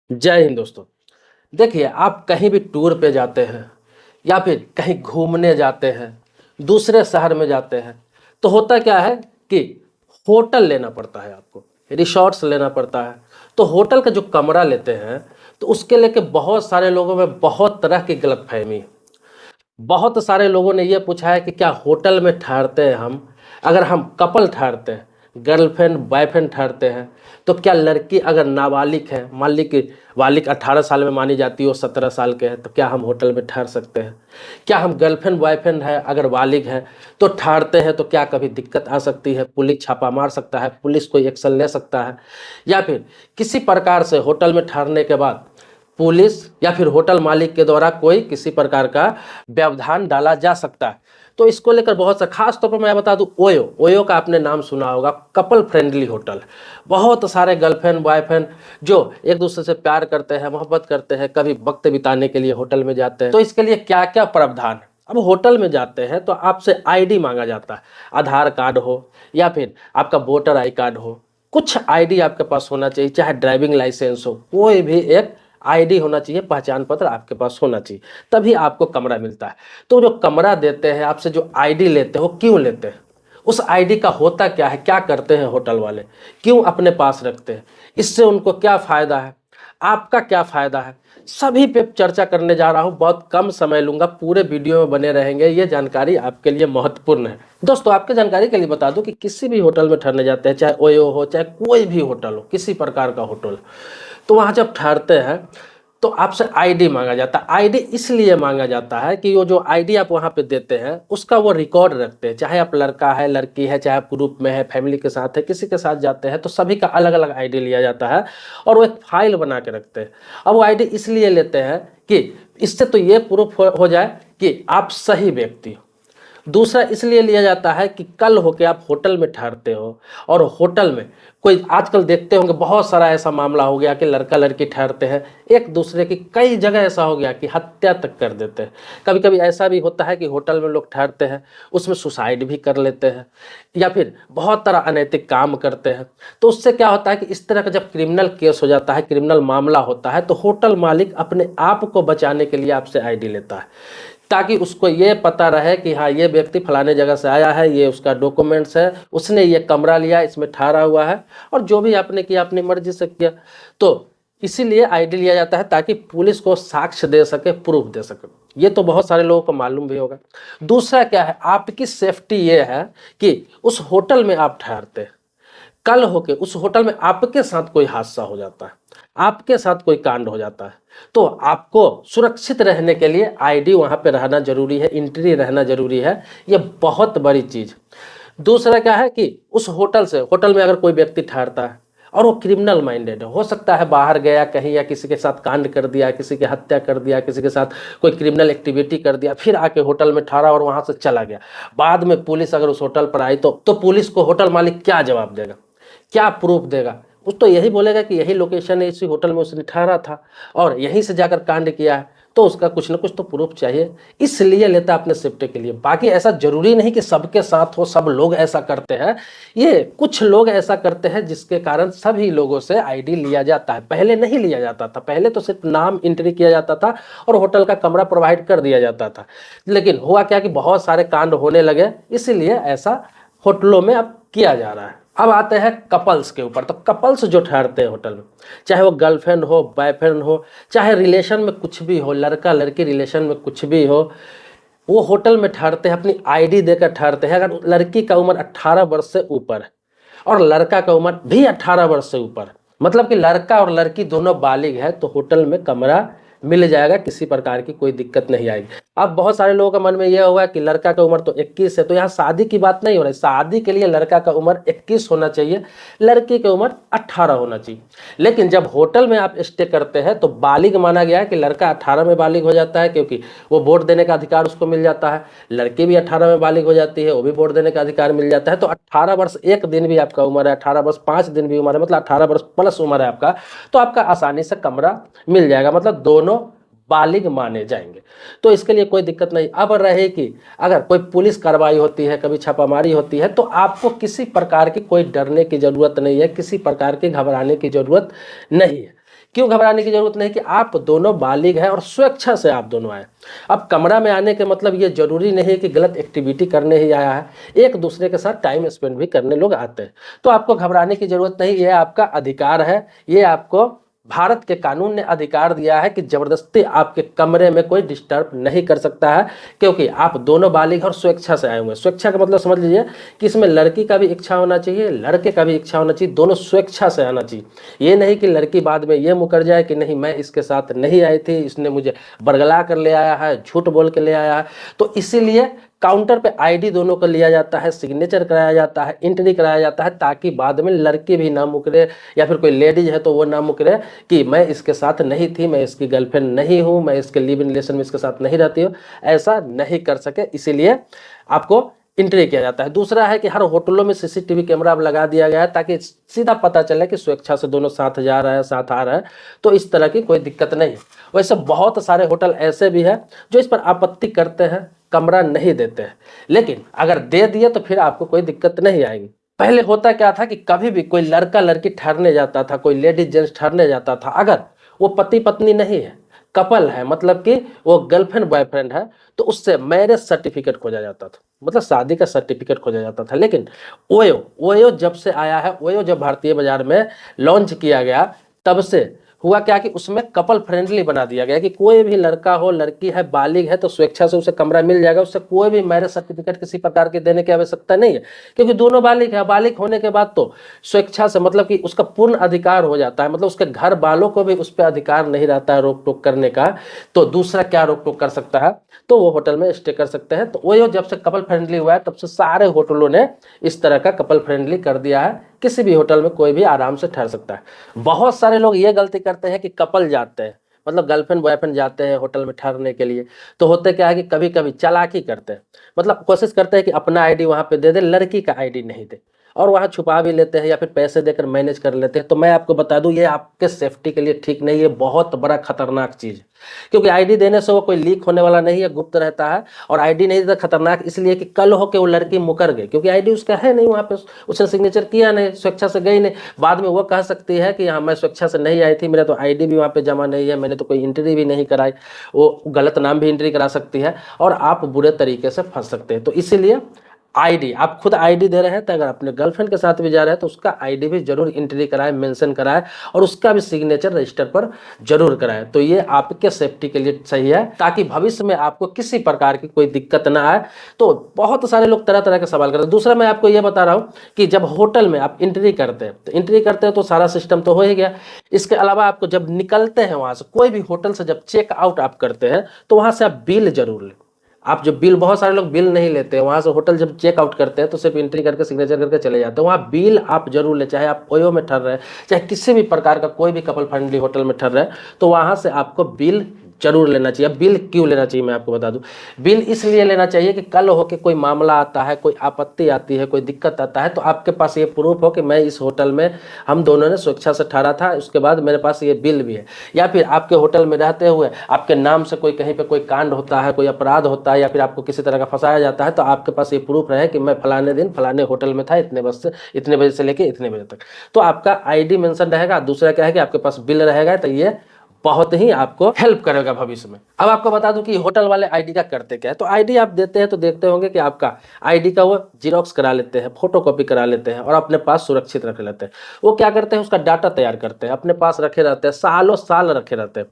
जय हिंद दोस्तों। देखिए, आप कहीं भी टूर पे जाते हैं या फिर कहीं घूमने जाते हैं, दूसरे शहर में जाते हैं, तो होता क्या है कि होटल लेना पड़ता है, आपको रिसॉर्ट्स लेना पड़ता है। तो होटल का जो कमरा लेते हैं, तो उसके लेके बहुत सारे लोगों में बहुत तरह की गलतफहमी है। बहुत सारे लोगों ने ये पूछा है कि क्या होटल में ठहरते हैं हम, अगर हम कपल ठहरते हैं, गर्लफ्रेंड बॉयफ्रेंड ठहरते हैं, तो क्या लड़की अगर नाबालिग है, मान ली कि बालिग 18 साल में मानी जाती है, वो 17 साल के हैं, तो क्या हम होटल में ठहर सकते हैं? क्या हम गर्लफ्रेंड बॉयफ्रेंड है, अगर बालिग है तो ठहरते हैं, तो क्या कभी दिक्कत आ सकती है? पुलिस छापा मार सकता है, पुलिस कोई एक्शन ले सकता है, या फिर किसी प्रकार से होटल में ठहरने के बाद पुलिस या फिर होटल मालिक के द्वारा कोई किसी प्रकार का व्यवधान डाला जा सकता है? तो इसको लेकर बहुत सा, खास तौर पर मैं बता दूं, ओयो ओयो का आपने नाम सुना होगा, कपल फ्रेंडली होटल। बहुत सारे गर्लफ्रेंड बॉयफ्रेंड जो एक दूसरे से प्यार करते हैं, मोहब्बत करते हैं, कभी वक्त बिताने के लिए होटल में जाते हैं। तो इसके लिए क्या क्या प्रावधान? अब होटल में जाते हैं तो आपसे आईडी मांगा जाता है, आधार कार्ड हो या फिर आपका वोटर आई कार्ड हो, कुछ आईडी आपके पास होना चाहिए, चाहे ड्राइविंग लाइसेंस हो, कोई भी एक आईडी होना चाहिए, पहचान पत्र आपके पास होना चाहिए, तभी आपको कमरा मिलता है। तो जो कमरा देते हैं आपसे, जो आईडी लेते हैं, वो क्यों लेते हैं? उस आईडी का होता क्या है, क्या करते हैं होटल वाले, क्यों अपने पास रखते हैं, इससे उनको क्या फ़ायदा है, आपका क्या फ़ायदा है, सभी पे चर्चा करने जा रहा हूँ। बहुत कम समय लूँगा, पूरे वीडियो में बने रहेंगे, ये जानकारी आपके लिए महत्वपूर्ण है। दोस्तों, आपके जानकारी के लिए बता दूं कि किसी भी होटल में ठहरने जाते हैं, चाहे ओयो हो, चाहे कोई भी होटल हो, किसी प्रकार का होटल हो, तो वहाँ जब ठहरते हैं तो आपसे आईडी मांगा जाता है। आईडी इसलिए मांगा जाता है कि वो जो आईडी आप वहाँ पे देते हैं उसका वो रिकॉर्ड रखते हैं, चाहे आप लड़का है, लड़की है, चाहे आप ग्रुप में है, फैमिली के साथ है, किसी के साथ जाते हैं, तो सभी का अलग अलग आईडी लिया जाता है और वो एक फाइल बना के रखते हैं। अब वो आईडी इसलिए लेते हैं कि इससे तो ये प्रूफ हो जाए कि आप सही व्यक्ति हो। दूसरा इसलिए लिया जाता है कि कल हो के आप होटल में ठहरते हो और होटल में कोई, आजकल देखते होंगे बहुत सारा ऐसा मामला हो गया कि लड़का लड़की ठहरते हैं, एक दूसरे की, कई जगह ऐसा हो गया कि हत्या तक कर देते हैं। कभी कभी ऐसा भी होता है कि होटल में लोग ठहरते हैं, उसमें सुसाइड भी कर लेते हैं या फिर बहुत तरह अनैतिक काम करते हैं। तो उससे क्या होता है कि इस तरह का जब क्रिमिनल केस हो जाता है, क्रिमिनल मामला होता है, तो होटल मालिक अपने आप को बचाने के लिए आपसे आईडी लेता है, ताकि उसको ये पता रहे कि हाँ, ये व्यक्ति फलाने जगह से आया है, ये उसका डॉक्यूमेंट्स है, उसने ये कमरा लिया, इसमें ठहरा हुआ है, और जो भी आपने किया अपनी मर्जी से किया। तो इसीलिए आईडी लिया जाता है ताकि पुलिस को साक्ष्य दे सके, प्रूफ दे सके। ये तो बहुत सारे लोगों को मालूम भी होगा। दूसरा क्या है, आपकी सेफ्टी ये है कि उस होटल में आप ठहरते हैं, कल होके उस होटल में आपके साथ कोई हादसा हो जाता है, आपके साथ कोई कांड हो जाता है, तो आपको सुरक्षित रहने के लिए आईडी वहाँ पे रहना जरूरी है, एंट्री रहना जरूरी है। ये बहुत बड़ी चीज़। दूसरा क्या है कि उस होटल में अगर कोई व्यक्ति ठहरता है और वो क्रिमिनल माइंडेड है, हो सकता है बाहर गया कहीं या किसी के साथ कांड कर दिया, किसी की हत्या कर दिया, किसी के साथ कोई क्रिमिनल एक्टिविटी कर दिया, फिर आके होटल में ठहरा और वहाँ से चला गया, बाद में पुलिस अगर उस होटल पर आई तो पुलिस को होटल मालिक क्या जवाब देगा, क्या प्रूफ देगा? उस तो यही बोलेगा कि यही लोकेशन है, इसी होटल में उसने ठहरा था और यहीं से जाकर कांड किया है, तो उसका कुछ ना कुछ तो प्रूफ चाहिए। इसलिए लेता है अपने सेफ्टी के लिए। बाकी ऐसा जरूरी नहीं कि सबके साथ हो, सब लोग ऐसा करते हैं। ये कुछ लोग ऐसा करते हैं जिसके कारण सभी लोगों से आईडी लिया जाता है। पहले नहीं लिया जाता था, पहले तो सिर्फ नाम एंट्री किया जाता था और होटल का कमरा प्रोवाइड कर दिया जाता था। लेकिन हुआ क्या कि बहुत सारे कांड होने लगे, इसीलिए ऐसा होटलों में अब किया जा रहा है। अब आते हैं कपल्स के ऊपर। तो कपल्स जो ठहरते हैं होटल में, चाहे वो गर्लफ्रेंड हो, बॉयफ्रेंड हो, चाहे रिलेशन में कुछ भी हो, लड़का लड़की रिलेशन में कुछ भी हो, वो होटल में ठहरते हैं, अपनी आईडी देकर ठहरते हैं। अगर लड़की का उम्र 18 वर्ष से ऊपर है और लड़का का उम्र भी 18 वर्ष से ऊपर, मतलब कि लड़का और लड़की दोनों बालिग है, तो होटल में कमरा मिल जाएगा, किसी प्रकार की कोई दिक्कत नहीं आएगी। अब बहुत सारे लोगों का मन में यह हुआ कि लड़का का उम्र तो 21 है, तो यहाँ शादी की बात नहीं हो रही। शादी के लिए लड़का का उम्र 21 होना चाहिए, लड़की की उम्र 18 होना चाहिए। लेकिन जब होटल में आप स्टे करते हैं तो बालिग माना गया है कि लड़का 18 में बालिग हो जाता है, क्योंकि वो वोट देने का अधिकार उसको मिल जाता है। लड़की भी 18 में बालिग हो जाती है, वो भी वोट देने का अधिकार मिल जाता है। तो 18 वर्ष 1 दिन भी आपका उम्र है, 18 वर्ष 5 दिन भी उम्र है, मतलब 18 वर्ष प्लस उम्र है आपका, तो आपका आसानी से कमरा मिल जाएगा, मतलब दोनों बालिग माने जाएंगे। तो इसके लिए कोई दिक्कत नहीं। अब रहे कि अगर कोई पुलिस कार्रवाई होती है, कभी छापामारी होती है, तो आपको किसी प्रकार की कोई डरने की ज़रूरत नहीं है, किसी प्रकार की घबराने की ज़रूरत नहीं है। क्यों घबराने की जरूरत नहीं कि आप दोनों बालिग हैं और स्वेच्छा से आप दोनों आए। अब कमरा में आने के मतलब ये जरूरी नहीं है कि गलत एक्टिविटी करने ही आया है, एक दूसरे के साथ टाइम स्पेंड भी करने लोग आते हैं। तो आपको घबराने की जरूरत नहीं, ये आपका अधिकार है, ये आपको भारत के कानून ने अधिकार दिया है कि जबरदस्ती आपके कमरे में कोई डिस्टर्ब नहीं कर सकता है, क्योंकि आप दोनों बालिग और स्वेच्छा से आए हुए हैं। स्वेच्छा का मतलब समझ लीजिए कि इसमें लड़की का भी इच्छा होना चाहिए, लड़के का भी इच्छा होना चाहिए, दोनों स्वेच्छा से आना चाहिए। ये नहीं कि लड़की बाद में ये मुकर जाए कि नहीं मैं इसके साथ नहीं आई थी, इसने मुझे बरगला कर ले आया है, झूठ बोल के ले आया है। तो इसीलिए काउंटर पे आईडी दोनों को लिया जाता है, सिग्नेचर कराया जाता है, एंट्री कराया जाता है, ताकि बाद में लड़की भी ना मुकरे या फिर कोई लेडीज है तो वो ना मुकरे कि मैं इसके साथ नहीं थी, मैं इसकी गर्लफ्रेंड नहीं हूँ, मैं इसके लिव इन रिलेशन में इसके साथ नहीं रहती हूँ, ऐसा नहीं कर सके। इसीलिए आपको एंट्री किया जाता है। दूसरा है कि हर होटलों में सीसीटीवी कैमरा लगा दिया गया है ताकि सीधा पता चले कि स्वेच्छा से दोनों साथ जा रहे हैं, साथ आ रहे हैं, तो इस तरह की कोई दिक्कत नहीं है। वैसे बहुत सारे होटल ऐसे भी है जो इस पर आपत्ति करते हैं, कमरा नहीं देते हैं, लेकिन अगर दे दिए तो फिर आपको कोई दिक्कत नहीं आएगी। पहले होता क्या था कि कभी भी कोई लड़का लड़की ठहरने जाता था, कोई लेडीज जेंट्स ठहरने जाता था, अगर वो पति पत्नी नहीं है, कपल है, मतलब कि वो गर्लफ्रेंड बॉयफ्रेंड है, तो उससे मैरिज सर्टिफिकेट खोजा जाता था, मतलब शादी का सर्टिफिकेट खोजा जाता था। लेकिन ओयो ओयो जब से आया है, ओयो जब भारतीय बाजार में लॉन्च किया गया, तब से हुआ क्या कि उसमें कपल फ्रेंडली बना दिया गया कि कोई भी लड़का हो, लड़की है, बालिग है तो स्वेच्छा से उसे कमरा मिल जाएगा, उससे कोई भी मैरिज सर्टिफिकेट किसी प्रकार के देने की आवश्यकता नहीं है, क्योंकि दोनों बालिग है। बालिग होने के बाद तो स्वेच्छा से मतलब कि उसका पूर्ण अधिकार हो जाता है, मतलब उसके घर वालों को भी उस पर अधिकार नहीं रहता है रोक टोक करने का। तो दूसरा क्या रोक टोक कर सकता है, तो वो होटल में स्टे कर सकते हैं। तो वो जब से कपल फ्रेंडली हुआ है तब से सारे होटलों ने इस तरह का कपल फ्रेंडली कर दिया है, किसी भी होटल में कोई भी आराम से ठहर सकता है। बहुत सारे लोग ये गलती करते हैं कि कपल जाते हैं, मतलब गर्लफ्रेंड बॉयफ्रेंड जाते हैं होटल में ठहरने के लिए, तो होते क्या है कि कभी कभी चालाकी करते हैं, मतलब कोशिश करते हैं कि अपना आईडी वहां पे दे दे, लड़की का आईडी नहीं दे, और वहाँ छुपा भी लेते हैं या फिर पैसे देकर मैनेज कर लेते हैं। तो मैं आपको बता दूं, ये आपके सेफ्टी के लिए ठीक नहीं है, बहुत बड़ा खतरनाक चीज़ है, क्योंकि आईडी देने से वो कोई लीक होने वाला नहीं है, गुप्त रहता है। और आईडी नहीं देता खतरनाक इसलिए कि कल हो के वो लड़की मुकर गई, क्योंकि आईडी उसका है नहीं, वहाँ पे उसने सिग्नेचर किया नहीं, स्वेच्छा से गई नहीं, बाद में वो कह सकती है कि हाँ मैं स्वेच्छा से नहीं आई थी, मेरा तो आईडी भी वहाँ पे जमा नहीं है, मैंने तो कोई एंट्री भी नहीं कराई, वो गलत नाम भी एंट्री करा सकती है और आप बुरे तरीके से फंस सकते हैं। तो इसीलिए आईडी, आप खुद आईडी दे रहे हैं तो अगर अपने गर्लफ्रेंड के साथ भी जा रहे हैं तो उसका आईडी भी जरूर एंट्री कराएं, मेंशन कराएं, और उसका भी सिग्नेचर रजिस्टर पर जरूर कराएं। तो ये आपके सेफ्टी के लिए सही है, ताकि भविष्य में आपको किसी प्रकार की कोई दिक्कत ना आए। तो बहुत सारे लोग तरह तरह के सवाल करते हैं। दूसरा मैं आपको ये बता रहा हूँ कि जब होटल में आप एंट्री करते हैं, तो एंट्री करते हैं तो सारा सिस्टम तो हो ही गया, इसके अलावा आपको जब निकलते हैं वहाँ से, कोई भी होटल से जब चेक आउट आप करते हैं तो वहाँ से आप बिल जरूर लें। आप जो बिल, बहुत सारे लोग बिल नहीं लेते हैं, वहाँ से होटल जब चेक आउट करते हैं तो सिर्फ एंट्री करके सिग्नेचर करके चले जाते हैं, वहाँ बिल आप जरूर ले, चाहे आप ओयो में ठहर रहे हैं, चाहे किसी भी प्रकार का कोई भी कपल फ्रेंडली होटल में ठहर रहे हैं, तो वहाँ से आपको बिल जरूर लेना चाहिए। बिल क्यों लेना चाहिए मैं आपको बता दूं, बिल इसलिए लेना चाहिए कि कल हो के कोई मामला आता है, कोई आपत्ति आती है, कोई दिक्कत आता है, तो आपके पास ये प्रूफ हो कि मैं इस होटल में हम दोनों ने स्वेच्छा से ठहरा था, उसके बाद मेरे पास ये बिल भी है। या फिर आपके होटल में रहते हुए आपके नाम से कोई कहीं पे कोई कांड होता है, कोई अपराध होता है, या फिर आपको किसी तरह का फंसाया जाता है, तो आपके पास ये प्रूफ रहे कि मैं फलाने दिन फलाने होटल में था, इतने बजे से लेके इतने बजे तक, तो आपका आईडी मेंशन रहेगा। दूसरा क्या है कि आपके पास बिल रहेगा, तो ये बहुत ही आपको हेल्प करेगा भविष्य में। अब आपको बता दूं कि होटल वाले आईडी का करते क्या है। तो आईडी आप देते हैं तो देखते होंगे कि आपका आईडी का वो जीरोक्स करा लेते हैं, फोटोकॉपी करा लेते हैं और अपने पास सुरक्षित रख लेते हैं। वो क्या करते हैं, उसका डाटा तैयार करते हैं, अपने पास रखे रहते हैं, सालों साल रखे रहते हैं।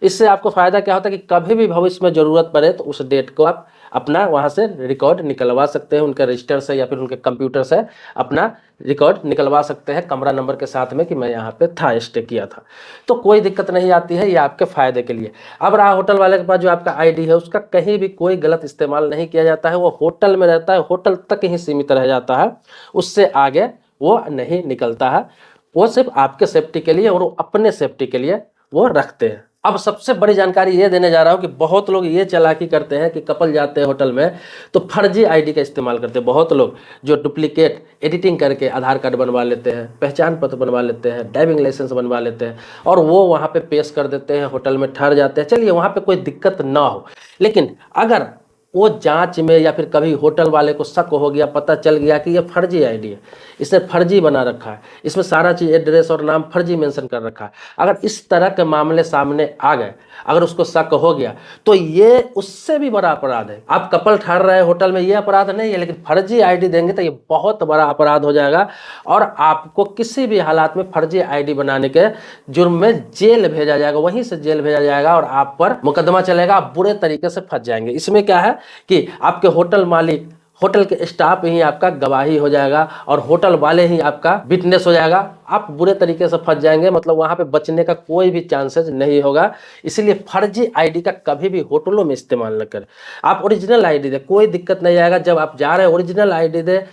इससे आपको फायदा क्या होता है कि कभी भी भविष्य में जरूरत पड़े तो उस डेट को आप अपना वहाँ से रिकॉर्ड निकलवा सकते हैं, उनके रजिस्टर से या फिर उनके कंप्यूटर से अपना रिकॉर्ड निकलवा सकते हैं कमरा नंबर के साथ में कि मैं यहाँ पे था, स्टे किया था। तो कोई दिक्कत नहीं आती है, ये आपके फायदे के लिए। अब रहा होटल वाले के पास जो आपका आईडी है, उसका कहीं भी कोई गलत इस्तेमाल नहीं किया जाता है, वो होटल में रहता है, होटल तक ही सीमित रह जाता है, उससे आगे वो नहीं निकलता है। वो सिर्फ आपके सेफ्टी के लिए और वो अपने सेफ्टी के लिए वो रखते हैं। अब सबसे बड़ी जानकारी ये देने जा रहा हूँ कि बहुत लोग ये चालाकी करते हैं कि कपल जाते हैं होटल में तो फर्जी आईडी का इस्तेमाल करते हैं। बहुत लोग जो डुप्लीकेट एडिटिंग करके आधार कार्ड बनवा लेते हैं, पहचान पत्र बनवा लेते हैं, ड्राइविंग लाइसेंस बनवा लेते हैं और वो वहाँ पे पेश कर देते हैं, होटल में ठहर जाते हैं। चलिए वहाँ पे कोई दिक्कत ना हो, लेकिन अगर वो जांच में या फिर कभी होटल वाले को शक हो गया, पता चल गया कि ये फर्जी आईडी है, इसने फर्जी बना रखा है, इसमें सारा चीज़ एड्रेस और नाम फर्जी मेंशन कर रखा है, अगर इस तरह के मामले सामने आ गए, अगर उसको शक हो गया, तो ये उससे भी बड़ा अपराध है। आप कपल ठहर रहे होटल में, ये अपराध नहीं है, लेकिन फर्जी आईडी देंगे तो ये बहुत बड़ा अपराध हो जाएगा और आपको किसी भी हालात में फर्जी आईडी बनाने के जुर्म में जेल भेजा जाएगा, वहीं से जेल भेजा जाएगा और आप पर मुकदमा चलेगा, आप बुरे तरीके से फंस जाएंगे। इसमें क्या है कि आपके होटल मालिक, होटल के स्टाफ ही आपका गवाही हो जाएगा और होटल वाले ही आपका विटनेस हो जाएगा, आप बुरे तरीके से फंस जाएंगे, मतलब वहां पे बचने का कोई भी चांसेस नहीं होगा। इसलिए फर्जी आईडी का कभी भी होटलों में इस्तेमाल न करें। आप ओरिजिनल आईडी दे, कोई दिक्कत नहीं आएगा। जब आप जा रहे हैं ओरिजिनल आईडी दे,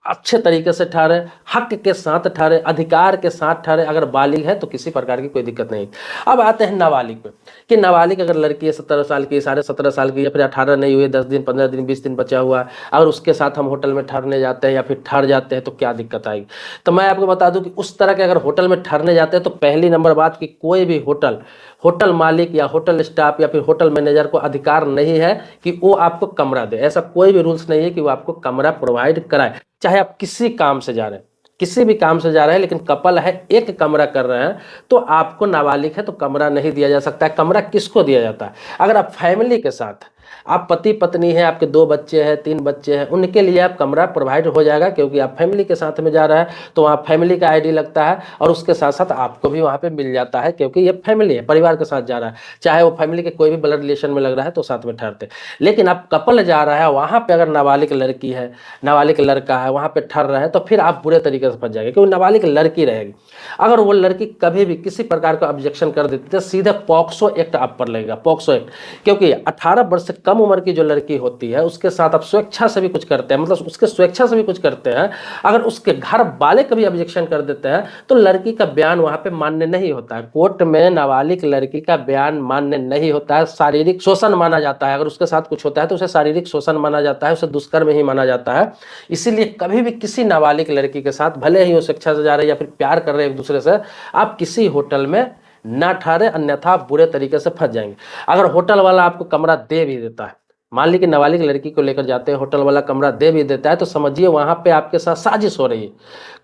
अच्छे तरीके से ठहरे, हक के साथ ठहरे, अधिकार के साथ ठहरे। अगर बालिग है तो किसी प्रकार की कोई दिक्कत नहीं। अब आते हैं नाबालिग पे, कि नाबालिग अगर लड़की है 17 साल की, 17.5 साल की, या फिर 18 नहीं हुई, 10 दिन, 15 दिन, 20 दिन बचा हुआ है, अगर उसके साथ हम होटल में ठहरने जाते हैं या फिर ठहर जाते हैं तो क्या दिक्कत आएगी। तो मैं आपको बता दूं कि उस तरह के अगर होटल में ठहरने जाते हैं तो पहली नंबर बात कि कोई भी होटल मालिक या होटल स्टाफ या फिर होटल मैनेजर को अधिकार नहीं है कि वो आपको कमरा दे। ऐसा कोई भी रूल्स नहीं है कि वो आपको कमरा प्रोवाइड कराए। चाहे आप किसी काम से जा रहे हैं, किसी भी काम से जा रहे हैं, लेकिन कपल है, एक कमरा कर रहे हैं, तो आपको नाबालिग है तो कमरा नहीं दिया जा सकता है। कमरा किसको दिया जाता है? अगर आप फैमिली के साथ, आप पति पत्नी है, आपके 2 बच्चे हैं, 3 बच्चे हैं, उनके लिए आप कमरा प्रोवाइड हो जाएगा, क्योंकि आप फैमिली के साथ में जा रहा है तो वहाँ फैमिली का आईडी लगता है और उसके साथ साथ आपको भी वहाँ पे मिल जाता है, क्योंकि ये फैमिली है, परिवार के साथ जा रहा है। चाहे वो फैमिली के कोई भी ब्लड रिलेशन में लग रहा है तो साथ में ठहरते। लेकिन आप कपल जा रहा है, वहाँ पर अगर नाबालिग लड़की है, नाबालिग लड़का है, वहाँ पर ठहर रहे हैं, तो फिर आप बुरे तरीके से फंस जाएंगे, क्योंकि नाबालिग लड़की रहेगी। अगर वो लड़की कभी भी किसी प्रकार का ऑब्जेक्शन कर देती है तो सीधे पॉक्सो एक्ट आप पर लगेगा, पॉक्सो एक्ट। क्योंकि 18 वर्ष से कम उम्र की जो लड़की होती है उसके साथ आप स्वेच्छा से भी कुछ करते हैं, मतलब उसके स्वेच्छा से भी कुछ करते हैं, अगर उसके घर वाले कभी ऑब्जेक्शन कर देते हैं तो लड़की का बयान वहां पे मान्य नहीं होता है। कोर्ट में नाबालिग लड़की का बयान मान्य नहीं होता है, शारीरिक शोषण माना जाता है। अगर उसके साथ कुछ होता है तो उसे शारीरिक शोषण माना जाता है, उसे दुष्कर्म ही माना जाता है। इसीलिए कभी भी किसी नाबालिग लड़की के साथ, भले ही वो स्वेच्छा से जा रहे या फिर प्यार कर रहे एक दूसरे से, आप किसी होटल में ना ठहरे, अन्यथा आप बुरे तरीके से फंस जाएंगे। अगर होटल वाला आपको कमरा दे भी देता है, मान ली कि नाबालिग लड़की को लेकर जाते हैं, होटल वाला कमरा दे भी देता है, तो समझिए वहाँ पे आपके साथ साजिश हो रही है।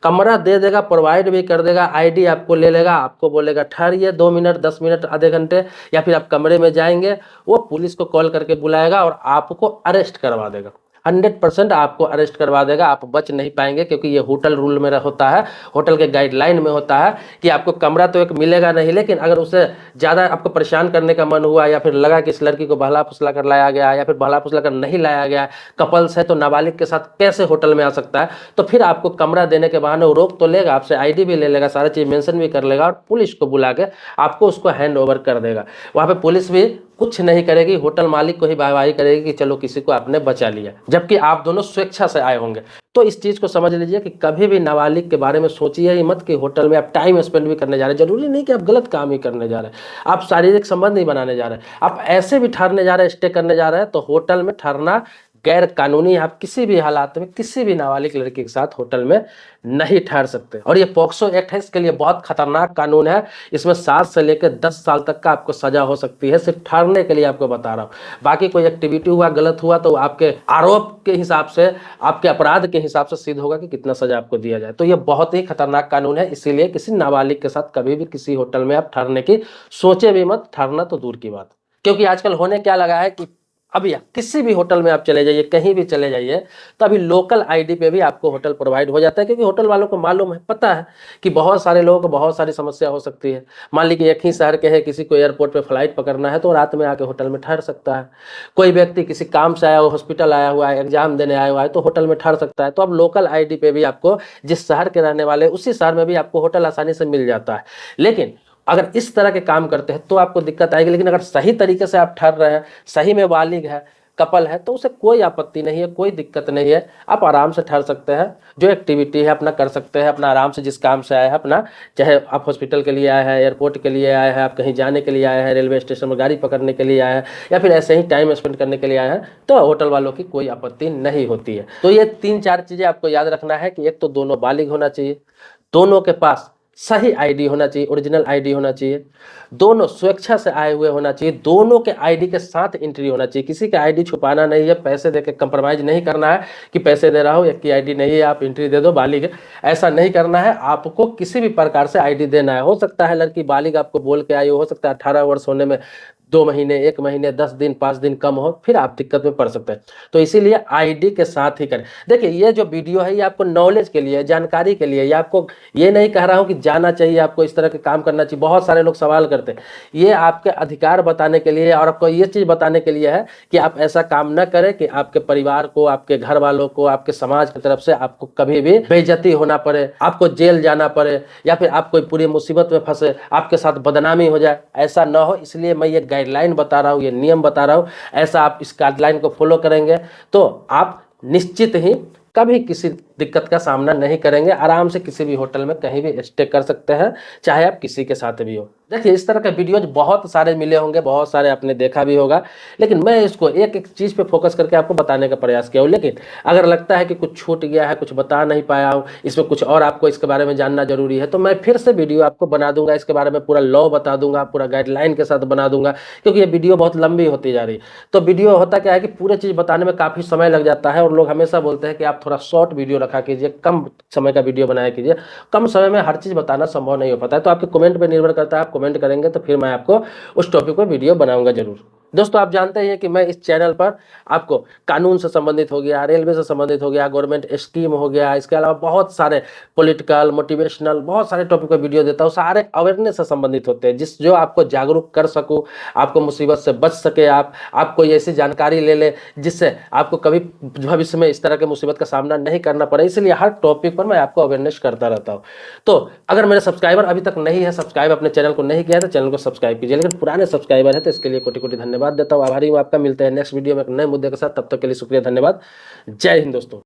कमरा दे देगा, प्रोवाइड भी कर देगा, आईडी आपको ले लेगा, आपको बोलेगा ठहरिए 2 मिनट, 10 मिनट, आधे घंटे, या फिर आप कमरे में जाएंगे, वो पुलिस को कॉल करके बुलाएगा और आपको अरेस्ट करवा देगा। 100% आपको अरेस्ट करवा देगा, आप बच नहीं पाएंगे, क्योंकि ये होटल रूल में होता है, होटल के गाइडलाइन में होता है कि आपको कमरा तो एक मिलेगा नहीं, लेकिन अगर उसे ज़्यादा आपको परेशान करने का मन हुआ या फिर लगा कि इस लड़की को बहला फुसला कर लाया गया या फिर बहला फुसला कर नहीं लाया गया, कपल्स है तो नाबालिग के साथ कैसे होटल में आ सकता है, तो फिर आपको कमरा देने के बहाने वो रोक तो लेगा, आपसे आईडी भी ले लेगा, सारी चीज़ मेंशन भी कर लेगा और पुलिस को बुला के आपको उसको हैंड ओवर कर देगा। वहाँ पे पुलिस भी कुछ नहीं करेगी, होटल मालिक को ही वाहवाही करेगी कि चलो किसी को आपने बचा लिया, जबकि आप दोनों स्वेच्छा से आए होंगे। तो इस चीज़ को समझ लीजिए कि कभी भी नाबालिग के बारे में सोचिए ही मत कि होटल में आप टाइम स्पेंड भी करने जा रहे हैं। जरूरी नहीं कि आप गलत काम ही करने जा रहे हैं, आप शारीरिक संबंध नहीं बनाने जा रहे हैं, आप ऐसे भी ठहरने जा रहे हैं, स्टे करने जा रहे हैं, तो होटल में ठहरना गैर कानूनी है। आप किसी भी हालात में किसी भी नाबालिग लड़की के साथ होटल में नहीं ठहर सकते। और ये पॉक्सो एक्ट है, इसके लिए बहुत खतरनाक कानून है। इसमें 7 से लेकर 10 साल तक का आपको सजा हो सकती है, सिर्फ ठहरने के लिए आपको बता रहा हूँ। बाकी कोई एक्टिविटी हुआ, गलत हुआ, तो आपके आरोप के हिसाब से, आपके अपराध के हिसाब से सिद्ध होगा कि कितना सजा आपको दिया जाए। तो ये बहुत ही खतरनाक कानून है, इसीलिए किसी नाबालिग के साथ कभी भी किसी होटल में आप ठहरने की सोचे भी मत, ठहरना तो दूर की बात। क्योंकि आजकल होने क्या लगा है कि अभी किसी भी होटल में आप चले जाइए, कहीं भी चले जाइए, तो अभी लोकल आईडी पे भी आपको होटल प्रोवाइड हो जाता है, क्योंकि होटल वालों को मालूम है, पता है कि बहुत सारे लोगों को बहुत सारी समस्या हो सकती है। मान लीजिए एक ही शहर के हैं, किसी को एयरपोर्ट पे फ्लाइट पकड़ना है तो रात में आके होटल में ठहर सकता है। कोई व्यक्ति किसी काम से आया हुआ, हॉस्पिटल आया हुआ है, एग्जाम देने आया हुआ है, तो होटल में ठहर सकता है। तो अब लोकल आईडी पे भी आपको, जिस शहर के रहने वाले उसी शहर में भी आपको होटल आसानी से मिल जाता है। लेकिन अगर इस तरह के काम करते हैं तो आपको दिक्कत आएगी, लेकिन अगर सही तरीके से आप ठहर रहे हैं, सही में बालिग है, कपल है, तो उसे कोई आपत्ति नहीं है, कोई दिक्कत नहीं है, आप आराम से ठहर सकते हैं। जो एक्टिविटी है अपना कर सकते हैं, अपना आराम से, जिस काम से आए हैं अपना, चाहे आप हॉस्पिटल के लिए आए हैं, एयरपोर्ट के लिए आए हैं, आप कहीं जाने के लिए आए हैं, रेलवे स्टेशन में गाड़ी पकड़ने के लिए आए हैं, या फिर ऐसे ही टाइम स्पेंड करने के लिए आए हैं, तो होटल वालों की कोई आपत्ति नहीं होती है। तो ये 3-4 चीज़ें आपको याद रखना है कि एक तो दोनों बालिग होना चाहिए, दोनों के पास सही आईडी होना चाहिए, ओरिजिनल आईडी होना चाहिए, दोनों स्वेच्छा से आए हुए होना चाहिए, दोनों के आईडी के साथ एंट्री होना चाहिए। किसी का आईडी छुपाना नहीं है, पैसे देके कंप्रोमाइज नहीं करना है कि पैसे दे रहा हूँ, एक की आईडी नहीं है आप एंट्री दे दो बालिग, ऐसा नहीं करना है। आपको किसी भी प्रकार से आईडी देना है। हो सकता है लड़की बालिग आपको बोल के आई हो सकता है 18 वर्ष होने में 2 महीने, 1 महीने, 10 दिन, 5 दिन कम हो, फिर आप दिक्कत में पड़ सकते हैं। तो इसीलिए आईडी के साथ ही करें। देखिए ये जो वीडियो है ये आपको नॉलेज के लिए, जानकारी के लिए, ये आपको ये नहीं कह रहा हूँ कि जाना चाहिए आपको इस तरह के काम करना चाहिए। बहुत सारे लोग सवाल करते हैं, ये आपके अधिकार बताने के लिए और आपको ये चीज़ बताने के लिए है कि आप ऐसा काम न करें कि आपके परिवार को, आपके घर वालों को, आपके समाज की तरफ से आपको कभी भी बेइज्जती होना पड़े, आपको जेल जाना पड़े, या फिर आप कोई पूरी मुसीबत में फंसे, आपके साथ बदनामी हो जाए, ऐसा न हो। इसलिए मैं ये गाइडलाइन बता रहा हूँ, ये नियम बता रहा हूँ। ऐसा आप इस गाइडलाइन को फॉलो करेंगे तो आप निश्चित ही कभी किसी दिक्कत का सामना नहीं करेंगे। आराम से किसी भी होटल में कहीं भी स्टे कर सकते हैं, चाहे आप किसी के साथ भी हो। देखिए इस तरह के वीडियोज बहुत सारे मिले होंगे, बहुत सारे आपने देखा भी होगा, लेकिन मैं इसको एक एक चीज़ पे फोकस करके आपको बताने का प्रयास किया हूँ। लेकिन अगर लगता है कि कुछ छूट गया है, कुछ बता नहीं पाया हूँ, इसमें कुछ और आपको इसके बारे में जानना जरूरी है, तो मैं फिर से वीडियो आपको बना दूंगा, इसके बारे में पूरा लॉ बता दूंगा, पूरा गाइडलाइन के साथ बना दूंगा, क्योंकि ये वीडियो बहुत लंबी होती जा रही है। तो वीडियो होता क्या है कि पूरे चीज़ बताने में काफ़ी समय लग जाता है, और लोग हमेशा बोलते हैं कि आप थोड़ा शॉर्ट वीडियो रखा कीजिए, कम समय का वीडियो बनाया कीजिए। कम समय में हर चीज़ बताना संभव नहीं हो पाता है। तो आपके कमेंट पे निर्भर करता है, आप कमेंट करेंगे तो फिर मैं आपको उस टॉपिक पर वीडियो बनाऊंगा जरूर। दोस्तों आप जानते हैं कि मैं इस चैनल पर आपको कानून से संबंधित हो गया, रेलवे से संबंधित हो गया, गवर्नमेंट स्कीम हो गया, इसके अलावा बहुत सारे पॉलिटिकल, मोटिवेशनल, बहुत सारे टॉपिक पर वीडियो देता हूँ। सारे अवेयरनेस से संबंधित होते हैं, जो आपको जागरूक कर सकूँ, आपको मुसीबत से बच सके, आप कोई ऐसी जानकारी ले ले जिससे आपको कभी भविष्य में इस तरह के मुसीबत का सामना नहीं करना पड़े। इसलिए हर टॉपिक पर मैं आपको अवेयरनेस करता रहता हूँ। तो अगर मेरे सब्सक्राइबर अभी तक नहीं है, सब्सक्राइब अपने चैनल को नहीं किया है तो चैनल को सब्सक्राइब कीजिए। लेकिन पुराने सब्सक्राइबर है तो इसके लिए कोटि कोटि धन्यवाद देता हूँ, आभारी हूँ आपका। मिलते हैं नेक्स्ट वीडियो में एक नए मुद्दे के साथ, तब तक के लिए शुक्रिया, धन्यवाद, जय हिंद दोस्तों।